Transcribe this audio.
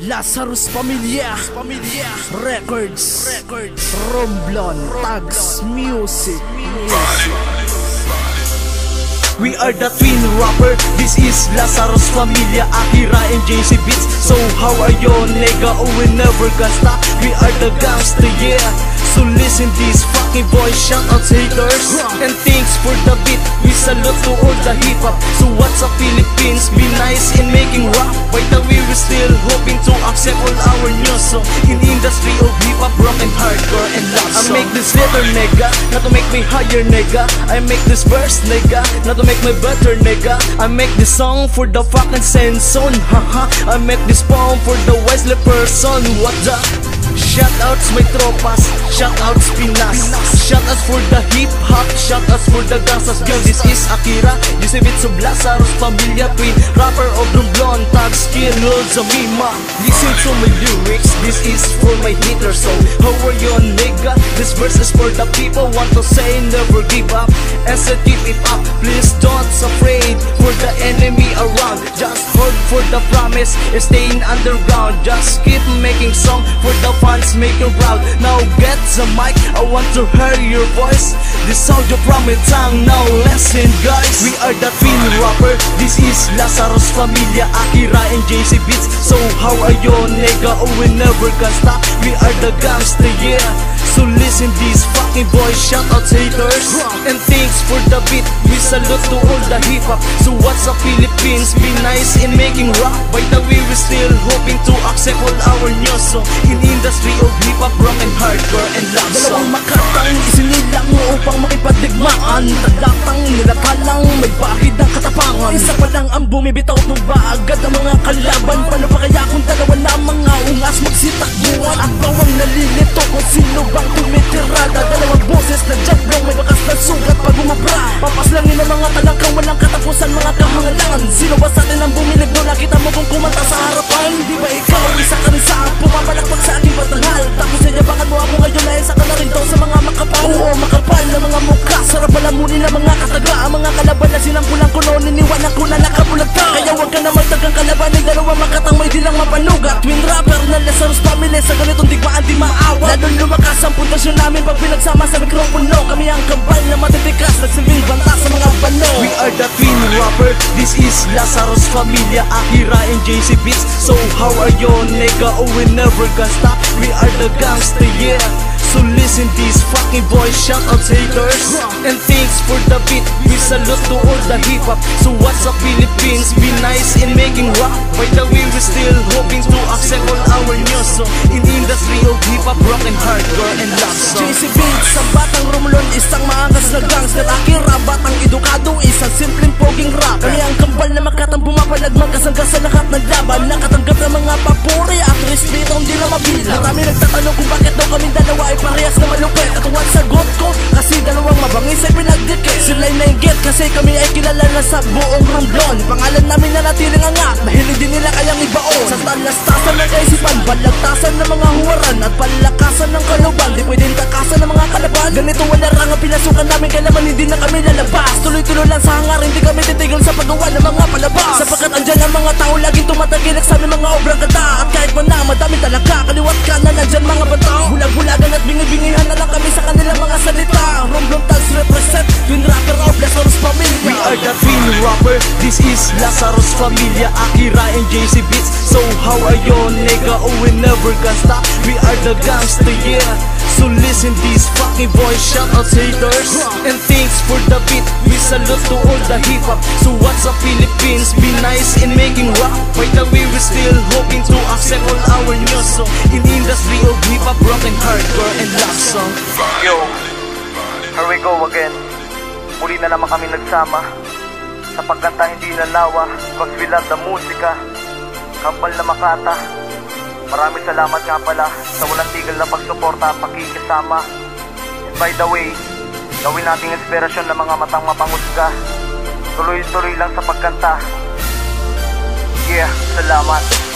Lazarus Pamilya Records Romblon Tags Music. We are the twin rapper, this is Lazarus Pamilya, Akira and JC Beats. So how are you, nigga? Oh, we never gonna stop. We are the gangster, yeah. So listen this fucking voice, shout out haters. And thanks for the beat, we salute to all the hip hop. So what's up Philippines, be nice in making rap. By the way, we're still hoping to accept all our news song in the industry of hip hop, rock and hardcore and love song. I make this letter, nigga, not to make me higher, nigga. I make this verse, nigga, not to make me better, nigga. I make this song for the fucking senson, haha. I make this poem for the wisely person. What the? Shoutouts my tropas, shoutouts Pinas, shoutouts for the hip hop, shoutouts for the gangstas. Yo, this is Akira, JC Beats of Lazarus Pamilya, twin rapper of Romblon Tags Mima. Listen to my lyrics, this is for my haters. So how are you, nigga? This verse is for the people want to say never give up and say keep it up. Please don't afraid for the enemy around. Just hold for the promise and staying underground. Just keep making song for the fans, make you proud. Now get the mic, I want to hear your voice. This audio from my tongue, now listen guys. We are the twin rapper, this is Lazarus Pamilya, Akira and JC Beats. So how are you, nigga? Oh, we never gonna stop. We are the gangster, yeah. So listen this fucking voice, shout out haters. And thanks for the beat, we salute to all the hip hop. So what's up Philippines, be nice in making rap. By the way, we're still hoping to accept all our news song in the industry of hip hop, rock and hardcore and love song. Dalawang makatang isinilang mo upang makipadigmaan. Talatang nilakalang may bahid ng katapangan. Isa pa lang ang bumibitaw ng baagad ang mga kalaban. Paano pa kaya kung dalawa na mga ungas magsitakbuhan? At bawang nalilito kung sino bang tumitirada. Dalawang boses na jablong may bakas na sugat pag umabra. Papaslangin ang mga talangkang walang katapusan, mga kahangalangan. Sino ba sa atin ang bumilib doon? Nakita mo kung kumanta sa harapan. Di ba ikaw isa ka rin sa pumapalakpak sa aking patanghal? Tapos yayabangan mo ako ngayon na isa ka na rin daw sa mga makapal. Oo, makapal na mga mukha, sarap palamunin ng mga kataga. Ang mga kalaban na sinampulang ko noon, iniwanan ko na nakabulag ka. Kaya huwag ka na magtagang kalaban ng dalawang makatang may dilang mapanugat. Twin rapper na Lazarus Pamilya, sa ganitong digmaan di maawa. Lalong lumakas ang pundasyon namin pag pinagsama sa mikropono. Kami ang kambal na matitikas, nagsilbing banta sa mga bano. We are the twin rapper, this is Lazarus Pamilya, Akira and JC Beats. So how are you, nigga? Oh, we never gonna stop. We are the gangster, yeah. So listen this fucking voice, shout out haters. And thanks for the beat, we salute to all the hip hop. So what's up Philippines, be nice in making rap. By the way, we're still hoping to accept all our news song in the industry of hip hop, rock and hardcore and love song. JC Beats, ang batang Romblon, isang maangas na gangster. Akira, batang edukado, isang simpleng poging rap. Kami ang kambal na makatang pumapalag, magkasangga sa lahat ng laban. Nakatanggap ng mga papuri at respeto hindi na mabilang. Marami nagtatanong kung bakit daw kaming dalawa ay parehas na malupit. At ang sagot ko, kasi dalawang mabangis ay pinagdikit. Sila'y nainggit kasi kami ay kilala na sa buong Romblon. Pangalan namin na natiling angat, mahilig din nila kayang ibaon. Sa talastasan ng kaisipan, balagtasan ng mga huwaran at palakasan ng kaluban. Di pwedeng takasan ng mga kalaban. Ganito wala rang ang pinasukan namin, kailangan hindi na kami lalabas. Tuloy-tuloy lang sa hangar, hindi kami titigil sa paggawa ng mga palabas. Sapagkat andyan ang mga tao laging tumatagilik sa aming mga obrang ganda. At kahit man na madaming talaka, kaliwat ka na nandyan mga bataw. Bulag-bulagan at bingi-bingihan na lang kami sa kanilang mga salita. Romblon Tags represent, twin rapper of Lazarus Pamilya. We are the twin rapper, this is Lazarus Pamilya, Akira and JC Beats. So how are you, nigga? Oh, we never gonna stop. We are the gangster, yeah. So listen this fucking voice, shout out haters. And thanks for the beat, we salute to all the hip hop. So what's up Philippines, be nice in making rap. By the way, we're still hoping to accept all our news song in the industry of hip hop, rock and hardcore and love song. Yo, here we go again. Muli na naman kami nagsama sa pagkanta hindi nanawa, cause we love the musika. Kambal na Makata, maraming salamat nga pala sa walang tigil na pagsuporta at pakikisama. And by the way, gawin nating inspirasyon ng mga matang mapangusga. Tuloy-tuloy lang sa pagkanta. Yeah, salamat.